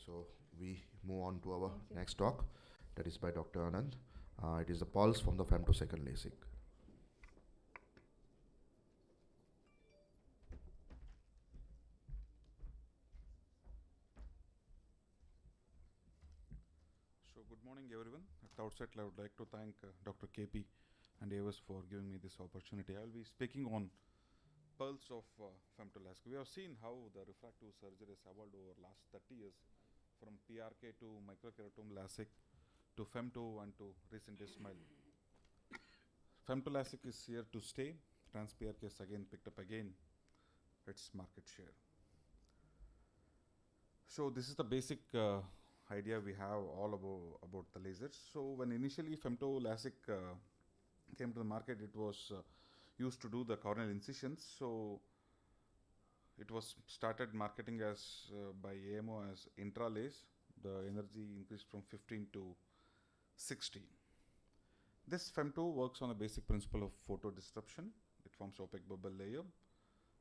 So we move on to our next talk, that is by Dr. Ananth. It is the pulse from the Femtosecond LASIK. So good morning everyone. At the outset I would like to thank Dr. KP and AIOS for giving me this opportunity. I will be speaking on pulse of femtolasic. We have seen how the refractive surgery has evolved over last 30 years from PRK to microkeratome LASIK to femto and to recent smile. Femtolasic is here to stay. Trans-PRK is again picked up again its market share. So this is the basic idea we have all about the lasers. So when initially femtolasic came to the market, it was used to do the corneal incisions. So it was started marketing as by AMO as intralase. The energy increased from 15 to 60. This femto works on a basic principle of photo disruption. It forms opaque bubble layer,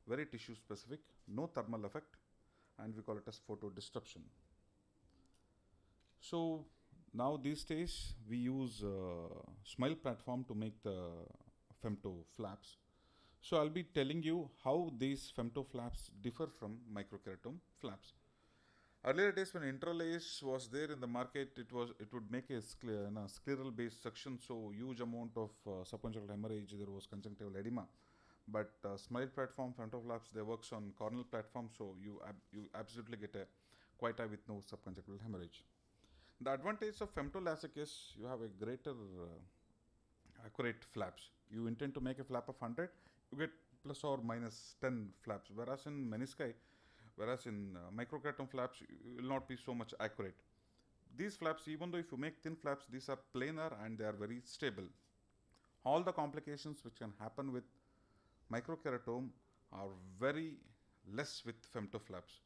very tissue specific, no thermal effect, and we call it as photo disruption. So now these days we use Smile platform to make the femto flaps. So I'll be telling you how these femto flaps differ from microkeratome flaps. Earlier days when intralase was there in the market, it would make a scleral based suction, so huge amount of subconjunctival hemorrhage, there was conjunctival edema. But Smile platform femto flaps, they works on corneal platform, so you absolutely get a quite eye with no subconjunctival hemorrhage. The advantage of femtolasic is you have a greater accurate flaps. You intend to make a flap of 100, you get plus or minus 10 flaps, whereas in microkeratome flaps, you will not be so much accurate. These flaps, even though if you make thin flaps, these are planar and they are very stable. All the complications which can happen with microkeratome are very less with femto flaps.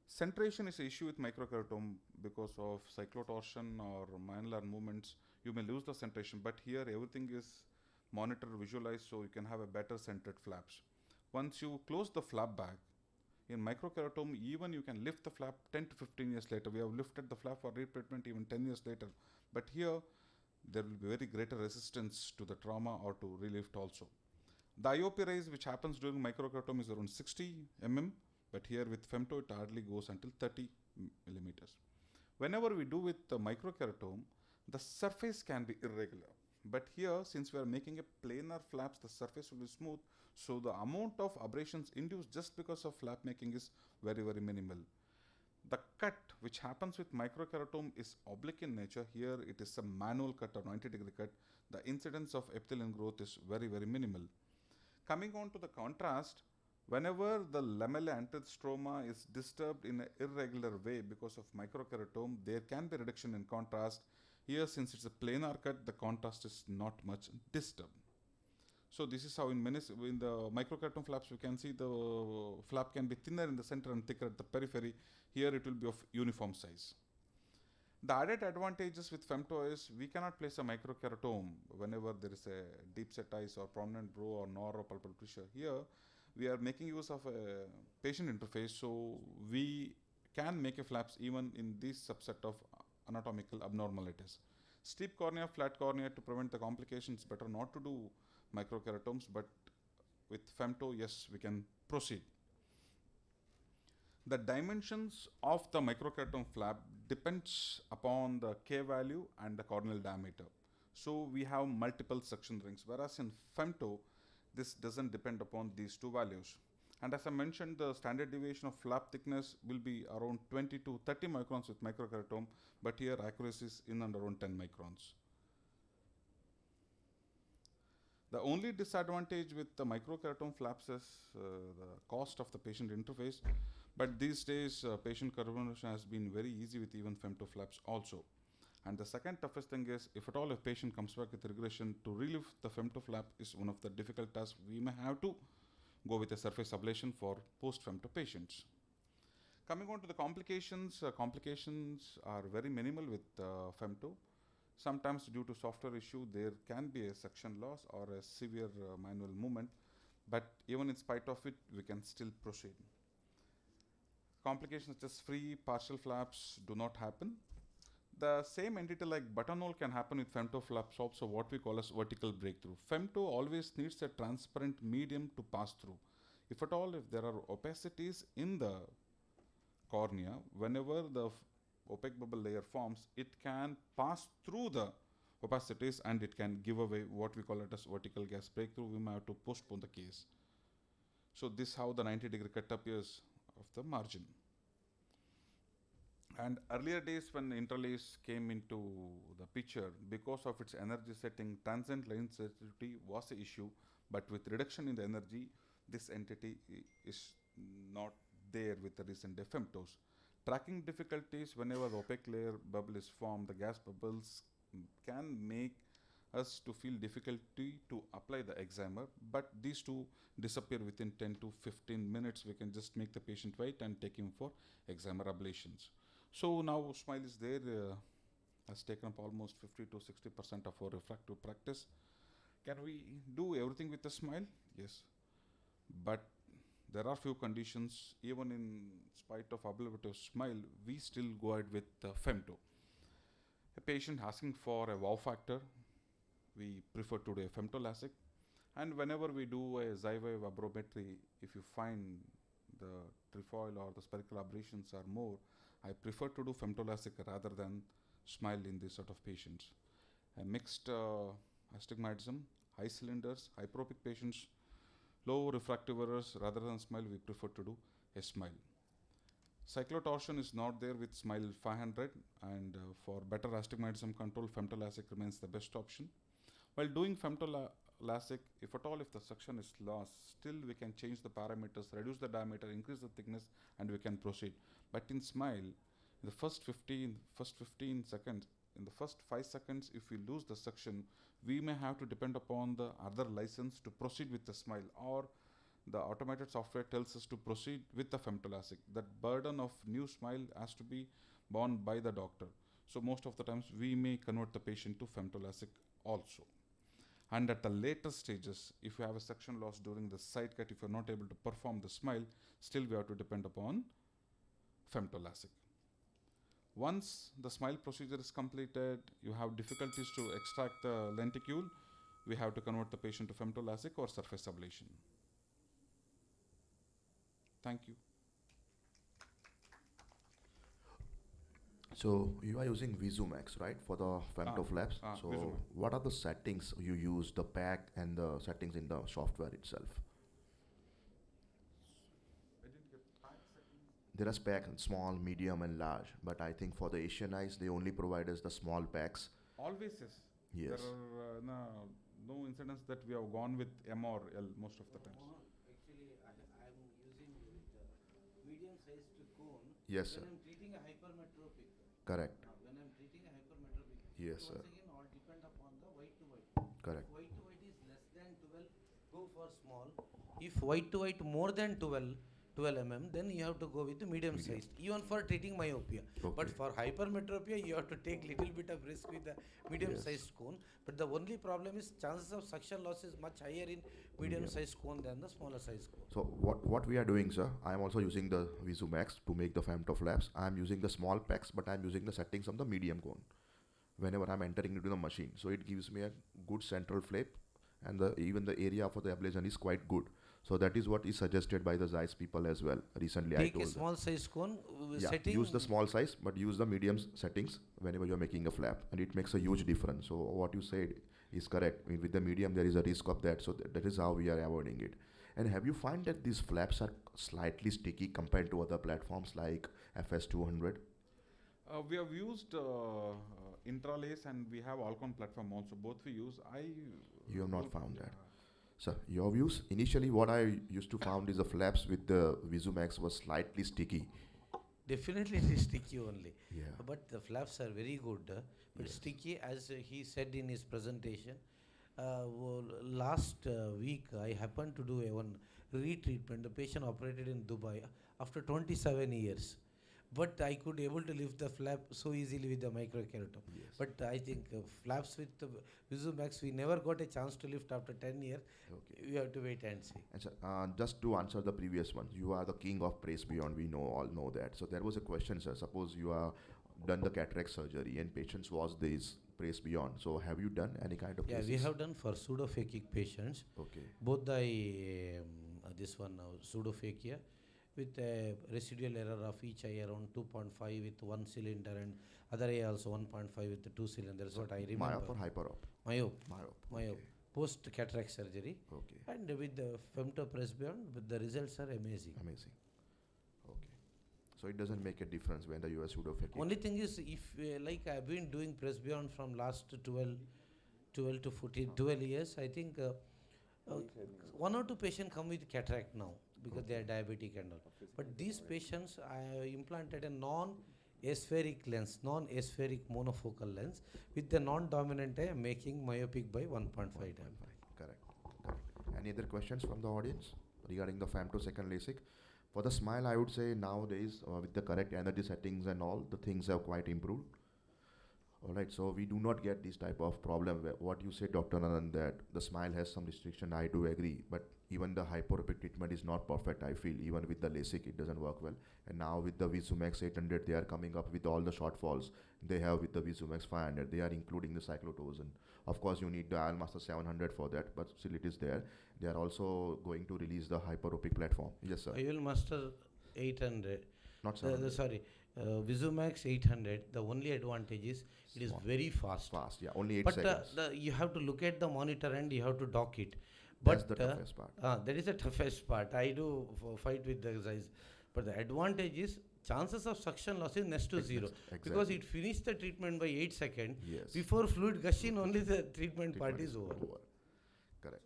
Centration is an issue with microkeratome because of cyclotorsion or manular movements. You may lose the centration, but here everything is monitored, visualized, so you can have a better centered flaps. Once you close the flap back, in microkeratome, even you can lift the flap 10 to 15 years later. We have lifted the flap for retreatment even 10 years later. But here, there will be very greater resistance to the trauma or to relift also. The IOP rise which happens during microkeratome is around 60 mm, but here with femto it hardly goes until 30 millimeters. Whenever we do with the microkeratome, the surface can be irregular. But here, since we are making a planar flaps, the surface will be smooth, so the amount of abrasions induced just because of flap making is very, very minimal. The cut which happens with microkeratome is oblique in nature. Here it is a manual cut or 90-degree cut. The incidence of epithelial growth is very, very minimal. Coming on to the contrast, whenever the lamella anterior stroma is disturbed in an irregular way because of microkeratome, there can be reduction in contrast. Here, since it's a planar cut, the contrast is not much disturbed. So this is how in the microkeratome flaps, we can see the flap can be thinner in the center and thicker at the periphery. Here it will be of uniform size. The added advantages with femto is we cannot place a microkeratome whenever there is a deep set eyes or prominent brow or nor or pulpal pressure. Here we are making use of a patient interface, so we can make a flaps even in this subset of anatomical abnormalities. Steep cornea, flat cornea, to prevent the complications, better not to do microkeratomes, but with femto, yes, we can proceed. The dimensions of the microkeratome flap depends upon the K value and the corneal diameter. So we have multiple suction rings, whereas in femto, this doesn't depend upon these two values. And as I mentioned, the standard deviation of flap thickness will be around 20 to 30 microns with microkeratome, but here accuracy is in and around 10 microns. The only disadvantage with the microkeratome flaps is the cost of the patient interface, but these days patient conversion has been very easy with even femto flaps also. And the second toughest thing is, if at all a patient comes back with regression, to relieve the femto flap is one of the difficult tasks. We may have to go with a surface ablation for post-femto patients. Coming on to the complications, complications are very minimal with femto. Sometimes due to software issue, there can be a suction loss or a severe manual movement, but even in spite of it, we can still proceed. complications such as free partial flaps do not happen. The same entity like buttonhole can happen with femto flaps also, what we call as vertical breakthrough. Femto always needs a transparent medium to pass through. If at all, if there are opacities in the cornea, whenever the opaque bubble layer forms, it can pass through the opacities and it can give away what we call it as vertical gas breakthrough. We may have to postpone the case. So this is how the 90-degree cut appears of the margin. And earlier days when interlace came into the picture, because of its energy setting, transient line sensitivity was an issue, but with reduction in the energy, this entity is not there with the recent femtos. Tracking difficulties whenever the opaque layer bubble is formed, the gas bubbles can make us to feel difficulty to apply the excimer, but these two disappear within 10 to 15 minutes. We can just make the patient wait and take him for excimer ablations. So now smile is there, has taken up almost 50 to 60% of our refractive practice. Can we do everything with a smile? Yes, but there are few conditions. Even in spite of ablative smile, we still go ahead with femto. A patient asking for a wow factor, we prefer to do a femto LASIK. And whenever we do a xi-wave abrometry, if you find the trefoil or the spherical aberrations are more, I prefer to do femto LASIK rather than smile in this sort of patients. A mixed astigmatism, high cylinders, hyperopic patients, low refractive errors, rather than smile, we prefer to do a smile. Cyclotorsion is not there with smile 500, and for better astigmatism control, femto LASIK remains the best option. While doing femto LASIK, if at all if the suction is lost, still we can change the parameters, reduce the diameter, increase the thickness, and we can proceed. But in smile, in the first 15 seconds, in the first 5 seconds, if we lose the suction, we may have to depend upon the other license to proceed with the smile, or the automated software tells us to proceed with the femto LASIK. That burden of new smile has to be borne by the doctor. So most of the times we may convert the patient to femto LASIK also. And at the later stages, if you have a suction loss during the side cut, if you're not able to perform the smile, still we have to depend upon femto LASIK. Once the smile procedure is completed, you have difficulties to extract the lenticule, we have to convert the patient to femto LASIK or surface ablation. Thank you. So you are using Visumax, right, for the femto flaps. So Visumax. what are the settings you use, the pack and the settings in the software itself? I didn't get 5 seconds. There are pack, small, medium and large, but I think for the Asian eyes, they only provide us the small packs. Always yes. Yes. There are no incidents that we have gone with M or L most of the times. Actually, I'm using the medium-sized cone Yes, sir. when I'm treating a hypermetropic. Correct. When I'm treating a hypermetropic. Yes, so sir. once again, all depend upon the white to white. Correct. If white to white is less than 12, go for small. If white to white more than 12 mm, then you have to go with the medium sized, even for treating myopia. Okay. But for hypermetropia, you have to take little bit of risk with the medium sized cone. But the only problem is chances of suction loss is much higher in medium sized cone than the smaller size cone. So what we are doing, sir, I am also using the Visumax to make the femto flaps. I am using the small packs, but I am using the settings of the medium cone whenever I am entering into the machine. So it gives me a good central flap, and even the area for the ablation is quite good. So that is what is suggested by the Zeiss people as well. Recently I Take told a them. small size cone, Yeah, setting. use the small size, but use the medium settings whenever you are making a flap, and it makes a huge difference. So what you said is correct. I mean, with the medium, there is a risk of that. So that is how we are avoiding it. And have you find that these flaps are slightly sticky compared to other platforms like FS200? We have used Intralace and we have Alcon platform also. Both we use. You have not found that. So your views? Initially, what I used to found is the flaps with the Visumax was slightly sticky. Definitely it is sticky only. Yeah. But the flaps are very good. But Yes. sticky, as he said in his presentation. Last week, I happened to do one retreatment. The patient operated in Dubai after 27 years. but I could able to lift the flap so easily with the microkeratosis. Yes. But I think flaps with the VisuMax, we never got a chance to lift after 10 years. Okay. We have to wait and see. And sir, just to answer the previous one, you are the king of Praise Beyond. We all know that. So there was a question, sir. Suppose you are done the cataract surgery and patients was this Praise Beyond. So have you done any kind of? Yeah, we have done for pseudophakic patients. Okay. Both the this one now pseudophakia with a residual error of each eye around 2.5 with one cylinder and other eye also 1.5 with the two cylinders. What I remember. Myop or hyperop? Myop. Myop. Okay. Post cataract surgery. Okay. And with the femto press beyond, but the results are amazing. Amazing. Okay. So it doesn't make a difference when the US pseudophakic. Only thing is, if like I've been doing press beyond from last 12 to 14, 12 years, I think one or two patients come with cataract now because they are diabetic and all. But these patients, I implanted a non-aspheric lens, non-aspheric monofocal lens with the non-dominant eye making myopic by 1.5 times. Correct. Any other questions from the audience regarding the femtosecond LASIK? For the smile, I would say nowadays with the correct energy settings and all, the things have quite improved. All right, so we do not get this type of problem. What you say, Dr. Ananth, that the smile has some restriction, I do agree. But even the hyperopic treatment is not perfect, I feel. Even with the LASIK, it doesn't work well. And now with the VisuMax 800, they are coming up with all the shortfalls they have with the VisuMax 500. They are including the cyclotocin. Of course, you need the IOLMaster 700 for that, but still it is there. They are also going to release the hyperopic platform. Yes, sir. IOLMaster 800. Not 700. VisuMax 800. The only advantage is it is very fast. Fast, yeah, only 8 But seconds. you have to look at the monitor and you have to dock it. That's But the toughest part. that is the toughest part. I do fight with the size. But the advantage is chances of suction loss is next to zero. Because it finished the treatment by 8 seconds. Yes. Before fluid gushing, only the treatment part is over. Correct.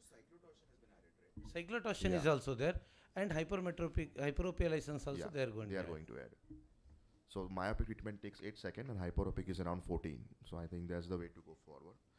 Cyclotocin Yeah. is also there. And hyperopia license also Yeah, they are going they to are add. going to add. So myopic treatment takes 8 seconds and hyperopic is around 14. So I think that's the way to go forward.